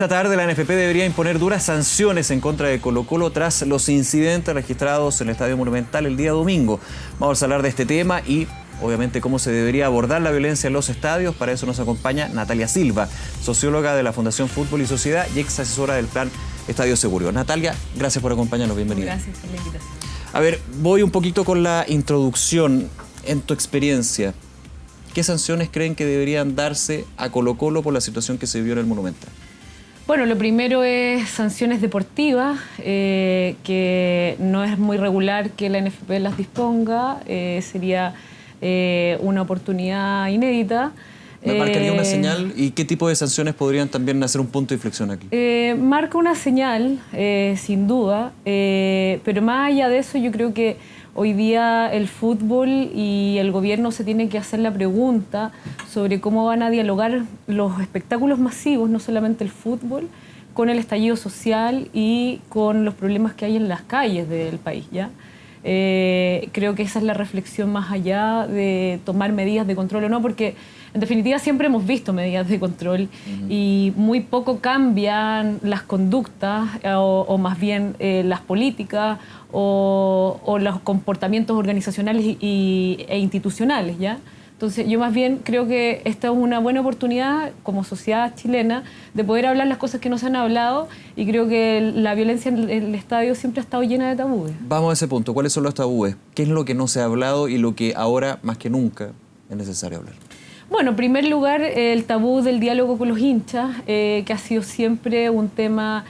Esta tarde la NFP debería imponer duras sanciones en contra de Colo-Colo tras los incidentes registrados en el Estadio Monumental el día domingo. Vamos a hablar de este tema y obviamente cómo se debería abordar la violencia en los estadios. Para eso nos acompaña Natalia Silva, socióloga de la Fundación Fútbol y Sociedad y ex asesora del Plan Estadio Seguro. Natalia, gracias por acompañarnos, bienvenida. Gracias por la invitación. A ver, voy un poquito con la introducción. En tu experiencia, ¿qué sanciones creen que deberían darse a Colo-Colo por la situación que se vio en el Monumental? Bueno, lo primero es sanciones deportivas, que no es muy regular que la NFP las disponga, sería una oportunidad inédita. ¿Me marcaría una señal? ¿Y qué tipo de sanciones podrían también hacer un punto de inflexión aquí? Marca una señal, sin duda, pero más allá de eso yo creo que hoy día el fútbol y el gobierno se tienen que hacer la pregunta sobre cómo van a dialogar los espectáculos masivos, no solamente el fútbol, con el estallido social y con los problemas que hay en las calles del país, ¿ya? Creo que esa es la reflexión más allá de tomar medidas de control o no, porque en definitiva siempre hemos visto medidas de control y muy poco cambian las conductas o más bien las políticas o los comportamientos organizacionales e institucionales, ¿ya? Entonces yo más bien creo que esta es una buena oportunidad como sociedad chilena de poder hablar las cosas que no se han hablado y creo que la violencia en el estadio siempre ha estado llena de tabúes. Vamos a ese punto. ¿Cuáles son los tabúes? ¿Qué es lo que no se ha hablado y lo que ahora más que nunca es necesario hablar? Bueno, en primer lugar, el tabú del diálogo con los hinchas, que ha sido siempre un tema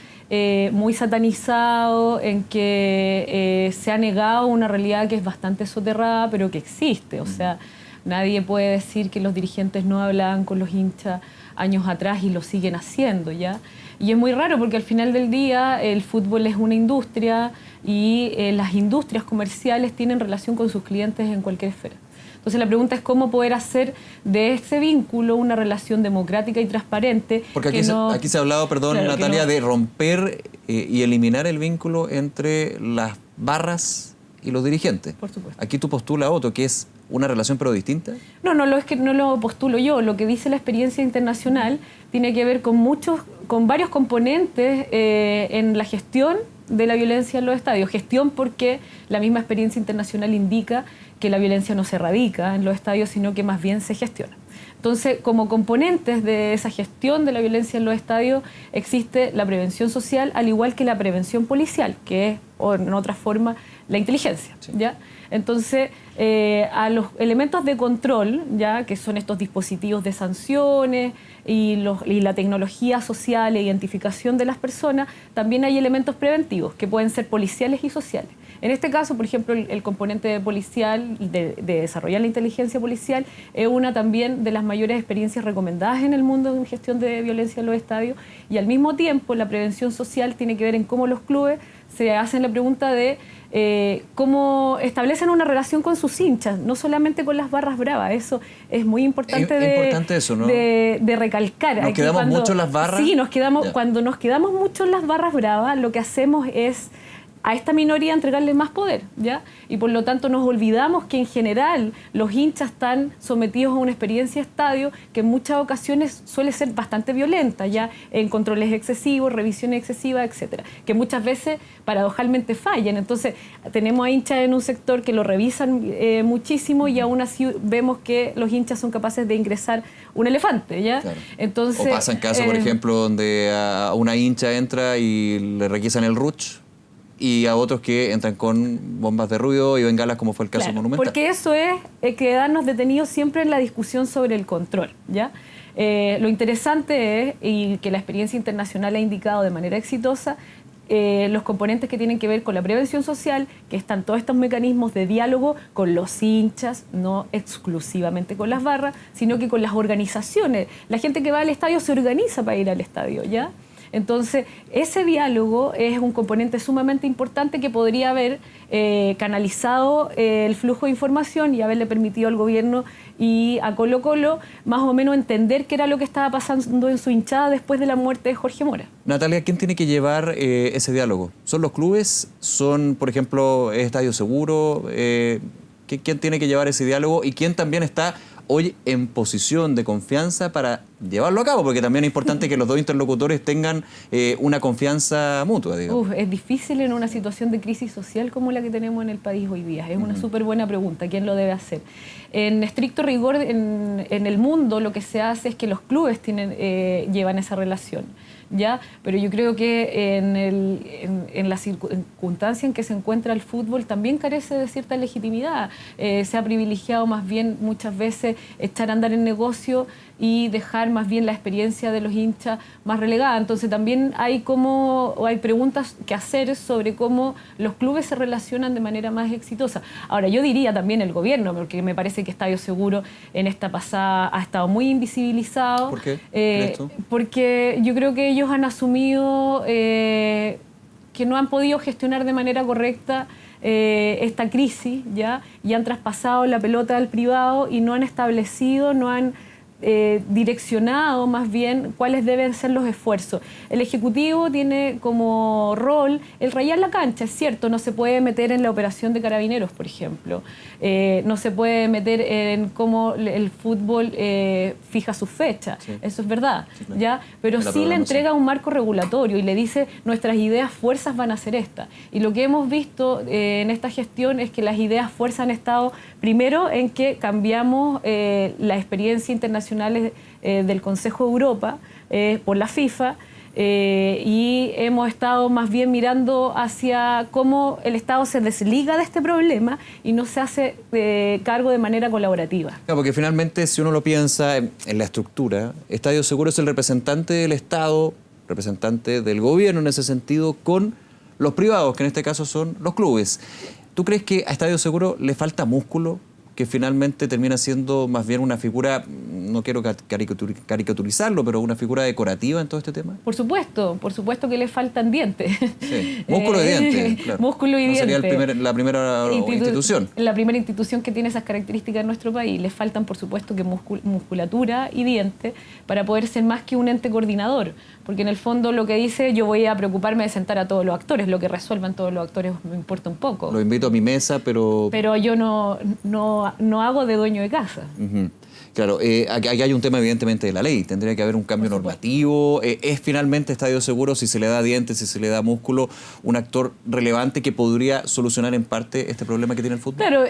muy satanizado, en que se ha negado una realidad que es bastante soterrada, pero que existe. O sea, nadie puede decir que los dirigentes no hablaban con los hinchas años atrás y lo siguen haciendo, ¿ya? Y es muy raro porque al final del día el fútbol es una industria y las industrias comerciales tienen relación con sus clientes en cualquier esfera. Entonces la pregunta es cómo poder hacer de ese vínculo una relación democrática y transparente. Porque aquí se ha hablado, perdón, claro, Natalia, de romper y eliminar el vínculo entre las barras y los dirigentes. Por supuesto. Aquí tú postulas otro, que es una relación pero distinta. No, es que no lo postulo yo. Lo que dice la experiencia internacional tiene que ver con varios componentes en la gestión de la violencia en los estadios. Gestión porque la misma experiencia internacional indica que la violencia no se erradica en los estadios, sino que más bien se gestiona. Entonces, como componentes de esa gestión de la violencia en los estadios, existe la prevención social, al igual que la prevención policial, que es, o en otra forma, la inteligencia, sí. ¿Ya? Entonces, a los elementos de control, ¿ya? Que son estos dispositivos de sanciones y la tecnología social e identificación de las personas, también hay elementos preventivos que pueden ser policiales y sociales. En este caso, por ejemplo, el componente policial, de desarrollar la inteligencia policial, es una también de las mayores experiencias recomendadas en el mundo en gestión de violencia en los estadios, y al mismo tiempo la prevención social tiene que ver en cómo los clubes se hacen la pregunta de cómo establecen una relación con sus hinchas, no solamente con las barras bravas. Eso es muy importante, de recalcar. ¿Nos quedamos mucho en las barras? Sí, cuando nos quedamos mucho en las barras bravas, lo que hacemos es a esta minoría entregarle más poder, ¿ya? Y por lo tanto nos olvidamos que en general los hinchas están sometidos a una experiencia de estadio que en muchas ocasiones suele ser bastante violenta, ¿ya? En controles excesivos, revisiones excesivas, etcétera, que muchas veces paradojalmente fallan. Entonces tenemos a hinchas en un sector que lo revisan muchísimo y aún así vemos que los hinchas son capaces de ingresar un elefante, ¿ya? Claro. Entonces, o pasan casos, por ejemplo, donde a una hincha entra y le requisan el ruch, y a otros que entran con bombas de ruido y bengalas, como fue el caso Monumental. Porque eso es quedarnos detenidos siempre en la discusión sobre el control, ¿ya? Lo interesante es, y que la experiencia internacional ha indicado de manera exitosa, los componentes que tienen que ver con la prevención social, que están todos estos mecanismos de diálogo con los hinchas, no exclusivamente con las barras, sino que con las organizaciones. La gente que va al estadio se organiza para ir al estadio, ¿ya? Entonces, ese diálogo es un componente sumamente importante que podría haber canalizado el flujo de información y haberle permitido al gobierno y a Colo-Colo más o menos entender qué era lo que estaba pasando en su hinchada después de la muerte de Jorge Mora. Natalia, ¿quién tiene que llevar ese diálogo? ¿Son los clubes? ¿Son, por ejemplo, Estadio Seguro? ¿Quién tiene que llevar ese diálogo? ¿Y quién también está hoy en posición de confianza para llevarlo a cabo, porque también es importante que los dos interlocutores tengan una confianza mutua, digamos. Es difícil en una situación de crisis social como la que tenemos en el país hoy día. Es una súper buena pregunta. ¿Quién lo debe hacer? En estricto rigor, en el mundo lo que se hace es que los clubes llevan esa relación, ¿ya? Pero yo creo que en la circunstancia en que se encuentra el fútbol también carece de cierta legitimidad. Se ha privilegiado más bien muchas veces echar a andar el negocio y dejar más bien la experiencia de los hinchas más relegada. Entonces también hay preguntas que hacer sobre cómo los clubes se relacionan de manera más exitosa. Ahora, yo diría también el gobierno, porque me parece que Estadio Seguro en esta pasada ha estado muy invisibilizado. ¿Por qué? Porque yo creo que ellos han asumido que no han podido gestionar de manera correcta esta crisis, ¿ya? Y han traspasado la pelota al privado y no han establecido, no han direccionado más bien cuáles deben ser los esfuerzos. El Ejecutivo tiene como rol el rayar la cancha, es cierto, no se puede meter en la operación de Carabineros, por ejemplo, no se puede meter en cómo el fútbol fija sus fechas, sí. Eso es verdad, sí, claro. ¿Ya? Pero sí le entrega un marco regulatorio y le dice nuestras ideas fuerzas van a ser estas. Y lo que hemos visto en esta gestión es que las ideas fuerzas han estado primero en que cambiamos la experiencia internacional del Consejo de Europa por la FIFA y hemos estado más bien mirando hacia cómo el Estado se desliga de este problema y no se hace cargo de manera colaborativa. Claro, porque finalmente si uno lo piensa en la estructura, Estadio Seguro es el representante del Estado, representante del gobierno en ese sentido, con los privados, que en este caso son los clubes. ¿Tú crees que a Estadio Seguro le falta músculo? Que finalmente termina siendo más bien una figura, no quiero caricaturizarlo, pero una figura decorativa en todo este tema? Por supuesto que le faltan dientes. Sí. Músculo y dientes, claro. Músculo y no dientes. Sería la primera institución. La primera institución que tiene esas características en nuestro país. Le faltan, por supuesto, que musculatura y dientes para poder ser más que un ente coordinador. Porque en el fondo lo que dice, yo voy a preocuparme de sentar a todos los actores, lo que resuelvan todos los actores me importa un poco. Lo invito a mi mesa, pero... Pero yo no hago de dueño de casa. Uh-huh. Claro, aquí hay un tema evidentemente de la ley, tendría que haber un cambio normativo. ¿Es finalmente Estadio Seguro, si se le da dientes, si se le da músculo, un actor relevante que podría solucionar en parte este problema que tiene el fútbol? Claro,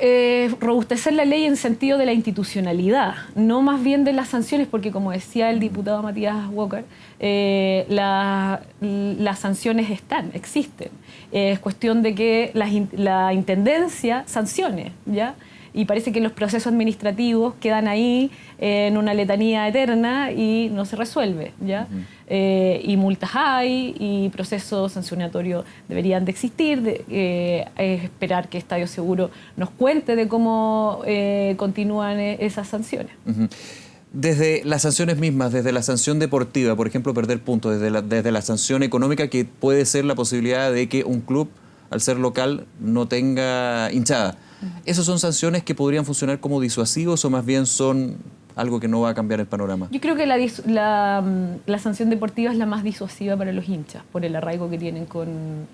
robustecer la ley en sentido de la institucionalidad, no más bien de las sanciones, porque como decía el diputado Matías Walker, las sanciones existen. Es cuestión de que la Intendencia sancione, ¿ya? Y parece que los procesos administrativos quedan ahí en una letanía eterna y no se resuelve, ¿ya? Y multas hay y procesos sancionatorios deberían de existir. Esperar que Estadio Seguro nos cuente de cómo continúan esas sanciones. Desde las sanciones mismas, desde la sanción deportiva, por ejemplo, perder puntos, desde la sanción económica, que puede ser la posibilidad de que un club, al ser local, no tenga hinchada. ¿Esas son sanciones que podrían funcionar como disuasivos o más bien son algo que no va a cambiar el panorama? Yo creo que la sanción deportiva es la más disuasiva para los hinchas, por el arraigo que tienen con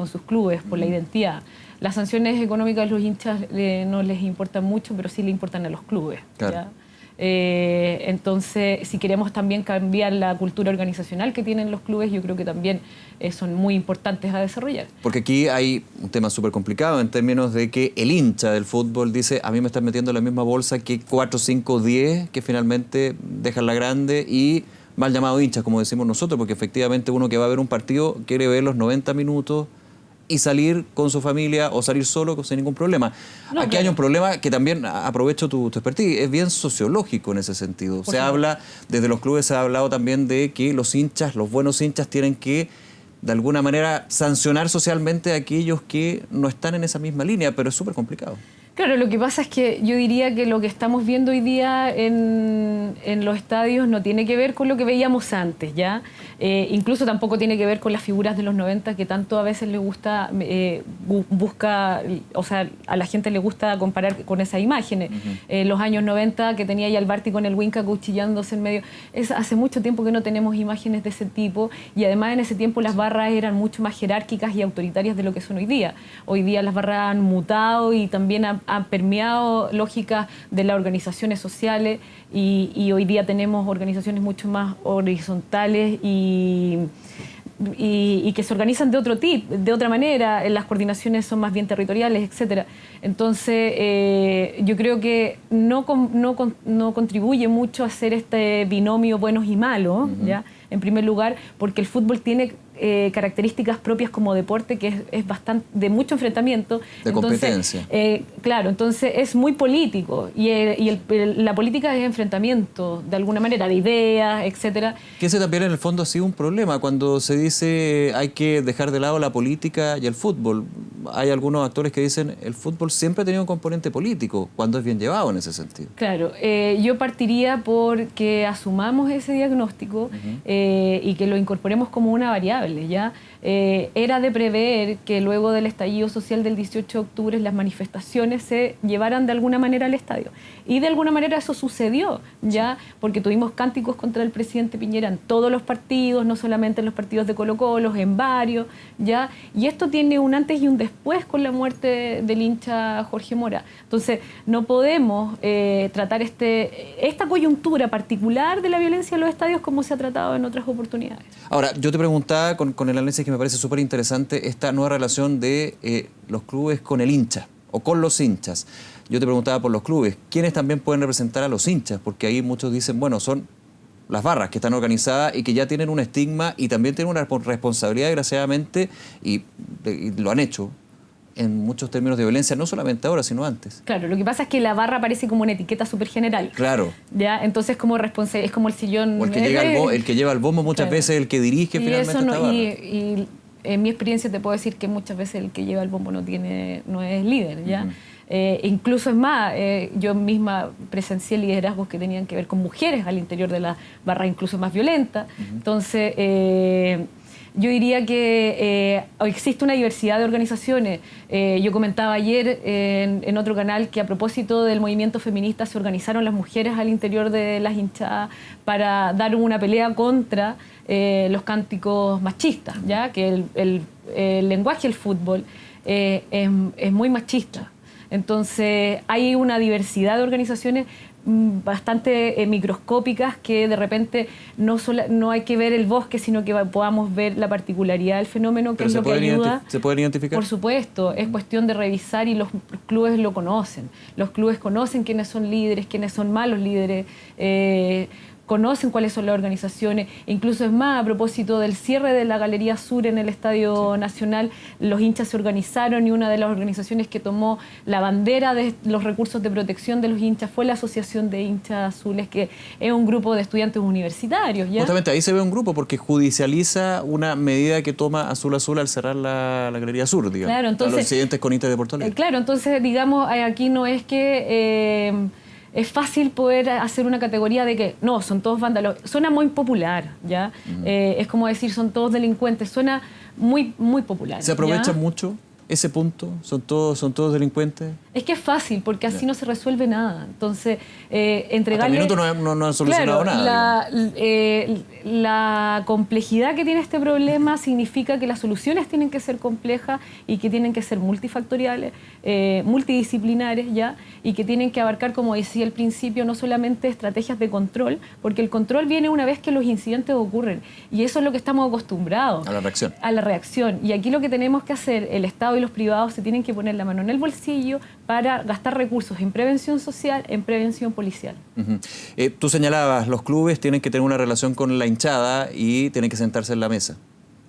sus clubes, por la identidad. Las sanciones económicas a los hinchas no les importan mucho, pero sí le importan a los clubes. Claro. ¿Ya? Entonces, si queremos también cambiar la cultura organizacional que tienen los clubes, yo creo que también son muy importantes a desarrollar. Porque aquí hay un tema súper complicado en términos de que el hincha del fútbol dice, a mí me están metiendo en la misma bolsa que 4, 5, 10 que finalmente dejan la grande y mal llamado hinchas, como decimos nosotros, porque efectivamente uno que va a ver un partido quiere ver los 90 minutos y salir con su familia o salir solo sin ningún problema. No, aquí hay un problema que también, aprovecho tu expertise, es bien sociológico en ese sentido. Se habla, desde los clubes se ha hablado también de que los hinchas, los buenos hinchas tienen que de alguna manera sancionar socialmente a aquellos que no están en esa misma línea, pero es súper complicado. Claro, lo que pasa es que yo diría que lo que estamos viendo hoy día en los estadios no tiene que ver con lo que veíamos antes, ¿ya? Incluso tampoco tiene que ver con las figuras de los 90 que tanto a veces le gusta, o sea, a la gente le gusta comparar con esas imágenes. Los años 90 que tenía ya el Barty con el Winca cuchillándose en medio. Hace mucho tiempo que no tenemos imágenes de ese tipo y además en ese tiempo las barras eran mucho más jerárquicas y autoritarias de lo que son hoy día. Hoy día las barras han mutado y también han permeado lógicas de las organizaciones sociales y hoy día tenemos organizaciones mucho más horizontales y que se organizan de otro tipo, de otra manera, las coordinaciones son más bien territoriales, etcétera. Entonces, yo creo que no contribuye mucho a hacer este binomio buenos y malos, ¿ya? En primer lugar, porque el fútbol tiene características propias como deporte que es bastante de mucho enfrentamiento. De competencia. Claro, entonces es muy político y la política es enfrentamiento, de alguna manera, de ideas, etcétera. Que ese también en el fondo ha sido un problema cuando se dice hay que dejar de lado la política y el fútbol. Hay algunos actores que dicen el fútbol siempre ha tenido un componente político, cuando es bien llevado en ese sentido. Claro, yo partiría por que asumamos ese diagnóstico y que lo incorporemos como una variable, ¿ya? Era de prever que luego del estallido social del 18 de octubre las manifestaciones se llevaran de alguna manera al estadio. Y de alguna manera eso sucedió, ¿ya? Porque tuvimos cánticos contra el presidente Piñera en todos los partidos, no solamente en los partidos de Colo-Colo, en varios, ¿ya? Y esto tiene un antes y un después con la muerte del hincha Jorge Mora. Entonces, no podemos tratar esta coyuntura particular de la violencia en los estadios como se ha tratado en otras oportunidades. Ahora, yo te preguntaba con el análisis que me parece súper interesante, esta nueva relación de los clubes con el hincha o con los hinchas. Yo te preguntaba por los clubes, ¿quiénes también pueden representar a los hinchas? Porque ahí muchos dicen, bueno, son las barras que están organizadas y que ya tienen un estigma y también tienen una responsabilidad, desgraciadamente, y lo han hecho en muchos términos de violencia, no solamente ahora, sino antes. Claro, lo que pasa es que la barra aparece como una etiqueta súper general. Claro. ¿Ya? Entonces es como el sillón... O el que lleva el bombo muchas veces, el que dirige finalmente esta barra. Y en mi experiencia te puedo decir que muchas veces el que lleva el bombo no es líder, ¿ya? Incluso es más, yo misma presencié liderazgos que tenían que ver con mujeres al interior de la barra, incluso más violenta. Entonces... yo diría que existe una diversidad de organizaciones. Yo comentaba ayer en otro canal que a propósito del movimiento feminista se organizaron las mujeres al interior de las hinchadas para dar una pelea contra los cánticos machistas, ¿ya? Que el lenguaje del fútbol es muy machista. Entonces hay una diversidad de organizaciones bastante microscópicas que de repente no hay que ver el bosque, sino que podamos ver la particularidad del fenómeno, que es lo que ayuda. ¿Se pueden identificar? Por supuesto, es cuestión de revisar y los clubes lo conocen. Los clubes conocen quiénes son líderes, quiénes son malos líderes, conocen cuáles son las organizaciones. Incluso es más, a propósito del cierre de la Galería Sur en el Estadio Nacional, los hinchas se organizaron y una de las organizaciones que tomó la bandera de los recursos de protección de los hinchas fue la Asociación de Hinchas Azules, que es un grupo de estudiantes universitarios, ¿ya? Justamente ahí se ve un grupo porque judicializa una medida que toma Azul Azul al cerrar la Galería Sur, digamos. Claro, entonces, los incidentes con hinchas de Porto Alegre. Claro, entonces, digamos, aquí no es que... es fácil poder hacer una categoría de que no, son todos vándalos. Suena muy popular, ¿ya? Es como decir son todos delincuentes. Suena muy, muy popular. ¿Se aprovecha mucho ese punto? ¿Son todos delincuentes? Es que es fácil, porque así no se resuelve nada. Entonces, entregarle... Hasta el minuto no han solucionado nada. La complejidad que tiene este problema significa que las soluciones tienen que ser complejas y que tienen que ser multifactoriales, multidisciplinares, ¿ya? Y que tienen que abarcar, como decía al principio, no solamente estrategias de control, porque el control viene una vez que los incidentes ocurren. Y eso es lo que estamos acostumbrados. A la reacción. A la reacción. Y aquí lo que tenemos que hacer, el Estado y los privados se tienen que poner la mano en el bolsillo para gastar recursos en prevención social, en prevención policial. Tú señalabas, los clubes tienen que tener una relación con la hinchada y tienen que sentarse en la mesa,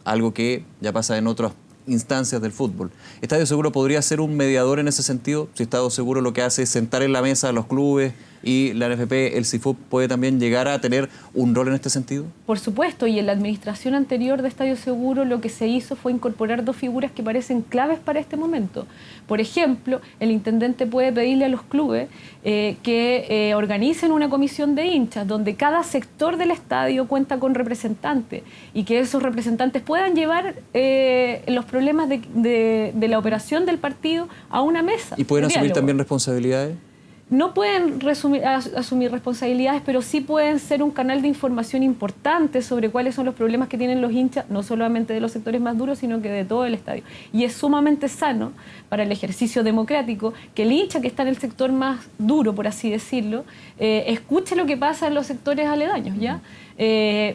algo que ya pasa en otras instancias del fútbol. ¿Estadio Seguro podría ser un mediador en ese sentido? Si Estadio Seguro lo que hace es sentar en la mesa a los clubes y la NFP, el CIFUB, ¿puede también llegar a tener un rol en este sentido? Por supuesto, y en la administración anterior de Estadio Seguro lo que se hizo fue incorporar dos figuras que parecen claves para este momento. Por ejemplo, el intendente puede pedirle a los clubes que organicen una comisión de hinchas donde cada sector del estadio cuenta con representantes y que esos representantes puedan llevar los problemas de la operación del partido a una mesa. ¿Y pueden asumir también responsabilidades? no pueden asumir responsabilidades, pero sí pueden ser un canal de información importante sobre cuáles son los problemas que tienen los hinchas, no solamente de los sectores más duros, sino que de todo el estadio. Y es sumamente sano para el ejercicio democrático que el hincha que está en el sector más duro, por así decirlo, escuche lo que pasa en los sectores aledaños, ¿ya?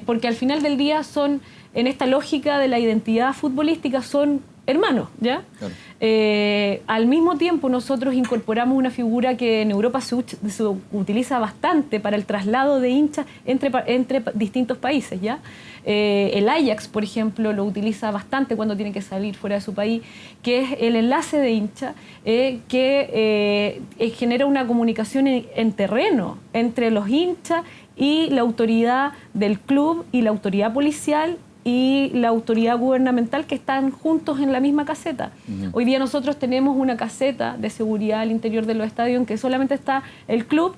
Porque al final del día son, en esta lógica de la identidad futbolística, son hermanos, ¿ya? Claro. Al mismo tiempo nosotros incorporamos una figura que en Europa se utiliza bastante para el traslado de hinchas entre distintos países, ¿ya? El Ajax, por ejemplo, lo utiliza bastante cuando tiene que salir fuera de su país, que es el enlace de hincha que genera una comunicación en terreno entre los hinchas y la autoridad del club y la autoridad policial y la autoridad gubernamental, que están juntos en la misma caseta. Hoy día nosotros tenemos una caseta de seguridad al interior de los estadios en que solamente está el club,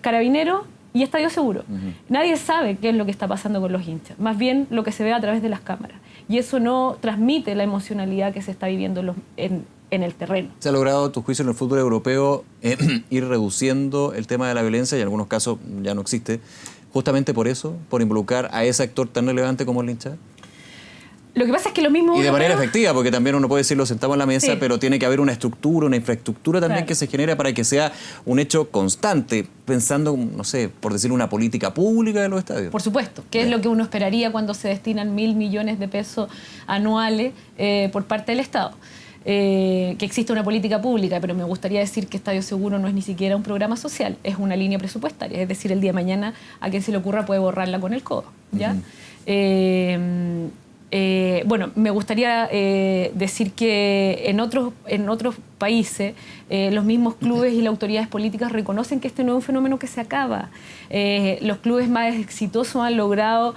Carabineros y Estadio Seguro. Nadie sabe qué es lo que está pasando con los hinchas, más bien lo que se ve a través de las cámaras. Y eso no transmite la emocionalidad que se está viviendo en el terreno. ¿Se ha logrado, a tu juicio, en el fútbol europeo ir reduciendo el tema de la violencia, y en algunos casos ya no existe, justamente por eso, por involucrar a ese actor tan relevante como el hincha? Lo que pasa es que lo mismo... Y de manera efectiva, porque también uno puede decirlo sentado en la mesa, sí, pero tiene que haber una estructura, una infraestructura también, claro, que se genere para que sea un hecho constante, pensando, no sé, por decir, una política pública de los estadios. Por supuesto, que es lo que uno esperaría cuando se destinan 1.000 millones de pesos anuales por parte del Estado. Que existe una política pública, pero me gustaría decir que Estadio Seguro no es ni siquiera un programa social, es una línea presupuestaria, es decir, el día de mañana a quien se le ocurra puede borrarla con el codo, ¿ya? Bueno, me gustaría decir que en otros países los mismos clubes y las autoridades políticas reconocen que este no es un fenómeno que se acaba. Los clubes más exitosos han logrado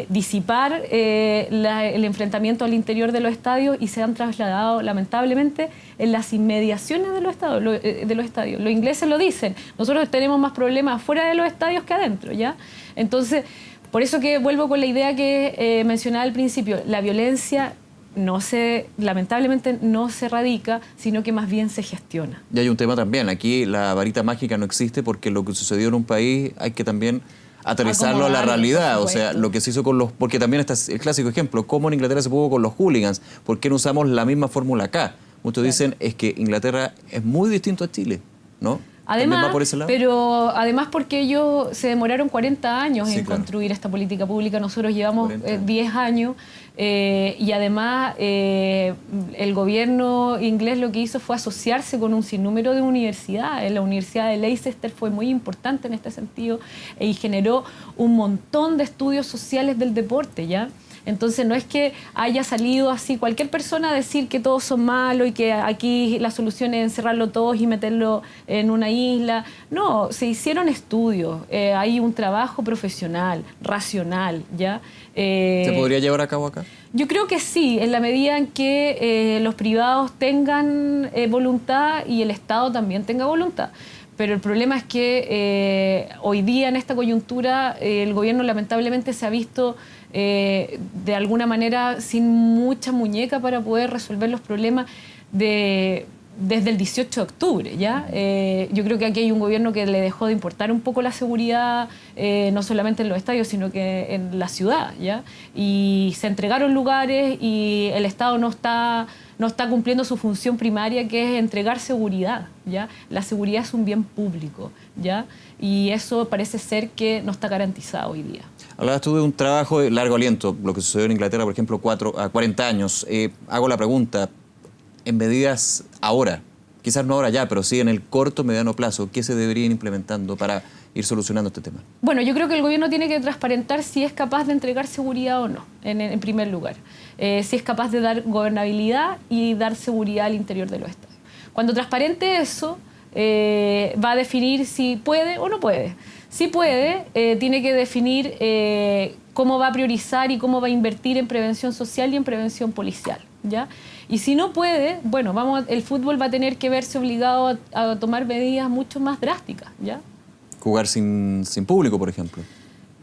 disipar el enfrentamiento al interior de los estadios y se han trasladado, lamentablemente, en las inmediaciones de los estadios. Los ingleses lo dicen, nosotros tenemos más problemas fuera de los estadios que adentro, ¿ya? Entonces, por eso que vuelvo con la idea que mencionaba al principio, la violencia lamentablemente no se erradica, sino que más bien se gestiona. Y hay un tema también, aquí la varita mágica no existe porque lo que sucedió en un país hay que también aterrizarlo a la realidad, o sea, lo que se hizo con los... Porque también está el clásico ejemplo, cómo en Inglaterra se pudo con los hooligans, ¿por qué no usamos la misma fórmula acá? Muchos dicen, es que Inglaterra es muy distinto a Chile, ¿no? Además, pero además porque ellos se demoraron 40 años en construir esta política pública, nosotros llevamos 10 años y además el gobierno inglés lo que hizo fue asociarse con un sinnúmero de universidades. La Universidad de Leicester fue muy importante en este sentido y generó un montón de estudios sociales del deporte, ¿ya? Entonces no es que haya salido así cualquier persona a decir que todos son malos y que aquí la solución es encerrarlo todos y meterlo en una isla. No, se hicieron estudios, hay un trabajo profesional, racional, ¿ya? ¿Se podría llevar a cabo acá? Yo creo que sí, en la medida en que los privados tengan voluntad y el Estado también tenga voluntad. Pero el problema es que hoy día en esta coyuntura el gobierno lamentablemente se ha visto de alguna manera sin mucha muñeca para poder resolver los problemas desde el 18 de octubre, ¿ya? Yo creo que aquí hay un gobierno que le dejó de importar un poco la seguridad, no solamente en los estadios, sino que en la ciudad, ¿ya? Y se entregaron lugares y el Estado no está cumpliendo su función primaria, que es entregar seguridad, ¿ya? La seguridad es un bien público, ¿ya? Y eso parece ser que no está garantizado hoy día. Hablabas tú de un trabajo de largo aliento, lo que sucedió en Inglaterra, por ejemplo, 40 años. Hago la pregunta, en medidas ahora, quizás no ahora ya, pero sí en el corto, mediano plazo, ¿qué se debería ir implementando para ir solucionando este tema? Bueno, yo creo que el gobierno tiene que transparentar si es capaz de entregar seguridad o no, en primer lugar. Si es capaz de dar gobernabilidad y dar seguridad al interior de los estadios. Cuando transparente eso, va a definir si puede o no puede. Si puede, tiene que definir cómo va a priorizar y cómo va a invertir en prevención social y en prevención policial, ¿ya? Y si no puede, bueno, el fútbol va a tener que verse obligado a tomar medidas mucho más drásticas, ¿ya? Jugar sin público, por ejemplo.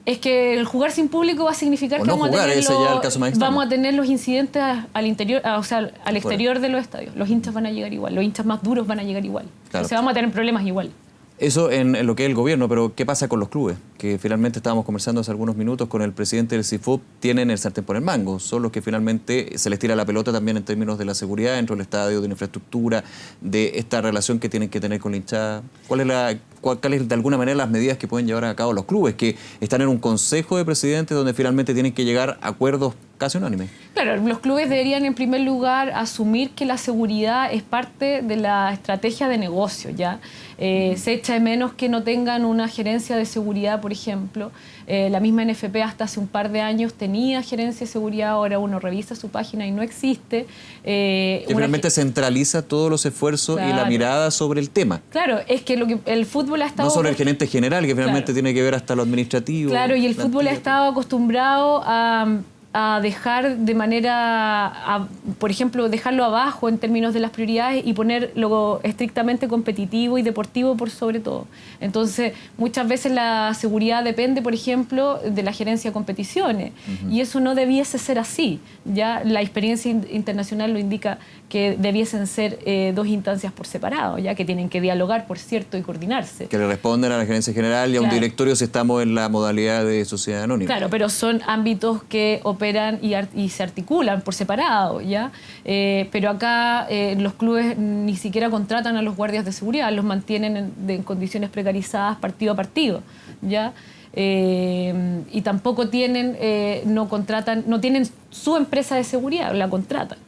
Es que el jugar sin público va a significar o que no vamos, jugar, a tener ese ya es el caso más extremo. vamos a tener los incidentes al interior, o sea, al exterior de los estadios. Los hinchas van a llegar igual, los hinchas más duros van a llegar igual. Claro. O sea, vamos a tener problemas igual. Eso en lo que es el gobierno, pero ¿qué pasa con los clubes? Que finalmente estábamos conversando hace algunos minutos con el presidente del CIFUB, tienen el sartén por el mango, son los que finalmente se les tira la pelota también en términos de la seguridad dentro del estadio, de la infraestructura, de esta relación que tienen que tener con la hinchada. ¿Cuáles de alguna manera las medidas que pueden llevar a cabo los clubes, que están en un consejo de presidentes donde finalmente tienen que llegar a acuerdos casi unánimes? Claro, los clubes deberían en primer lugar asumir que la seguridad es parte de la estrategia de negocio, ¿ya? Se echa de menos que no tengan una gerencia de seguridad, por ejemplo. La misma NFP hasta hace un par de años tenía gerencia de seguridad, ahora uno revisa su página y no existe. Que finalmente centraliza todos los esfuerzos y la mirada sobre el tema. Claro, es que el fútbol ha estado... No sobre el gerente general, que finalmente tiene que ver hasta lo administrativo. Claro, y el fútbol ha estado acostumbrado a dejar de manera, por ejemplo, dejarlo abajo en términos de las prioridades y ponerlo estrictamente competitivo y deportivo por sobre todo. Entonces, muchas veces la seguridad depende, por ejemplo, de la gerencia de competiciones. Y eso no debiese ser así. Ya la experiencia internacional lo indica que debiesen ser dos instancias por separado, ya que tienen que dialogar, por cierto, y coordinarse. Que le responden a la gerencia general y a un directorio si estamos en la modalidad de sociedad anónima. Claro, pero son ámbitos que operan y se articulan por separado, ¿ya? Pero acá los clubes ni siquiera contratan a los guardias de seguridad, los mantienen en condiciones precarizadas partido a partido, ¿ya? Y tampoco tienen, no tienen su empresa de seguridad, la contratan.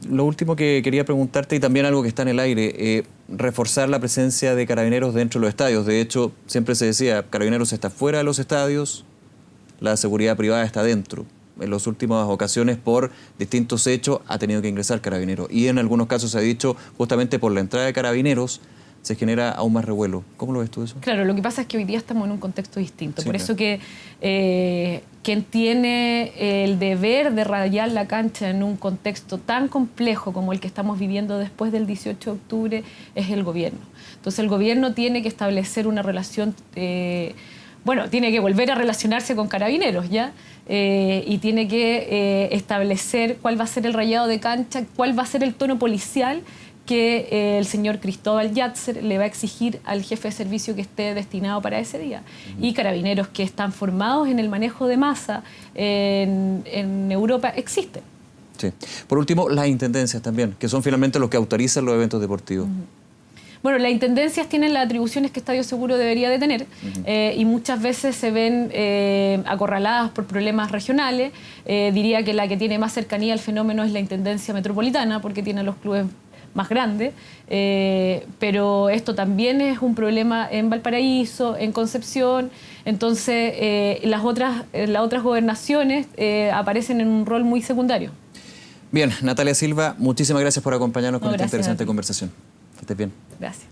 Lo último que quería preguntarte, y también algo que está en el aire, reforzar la presencia de carabineros dentro de los estadios. De hecho, siempre se decía, carabineros está fuera de los estadios, la seguridad privada está dentro. En las últimas ocasiones, por distintos hechos, ha tenido que ingresar carabineros. Y en algunos casos se ha dicho, justamente por la entrada de carabineros, se genera aún más revuelo. ¿Cómo lo ves tú eso? Claro, lo que pasa es que hoy día estamos en un contexto distinto. Sí, por claro. eso que quien tiene el deber de rayar la cancha en un contexto tan complejo como el que estamos viviendo después del 18 de octubre es el gobierno. Entonces el gobierno tiene que establecer una relación... tiene que volver a relacionarse con carabineros, ¿ya? Y tiene que establecer cuál va a ser el rayado de cancha, cuál va a ser el tono policial que el señor Cristóbal Yatzer le va a exigir al jefe de servicio que esté destinado para ese día. Y carabineros que están formados en el manejo de masa en Europa existen. Sí. Por último, las intendencias también, que son finalmente los que autorizan los eventos deportivos. Bueno, las intendencias tienen las atribuciones que Estadio Seguro debería de tener y muchas veces se ven acorraladas por problemas regionales. Diría que la que tiene más cercanía al fenómeno es la Intendencia Metropolitana porque tiene los clubes más grandes, pero esto también es un problema en Valparaíso, en Concepción. Entonces las otras gobernaciones aparecen en un rol muy secundario. Bien, Natalia Silva, muchísimas gracias por acompañarnos con esta interesante conversación. Que estés bien. Gracias.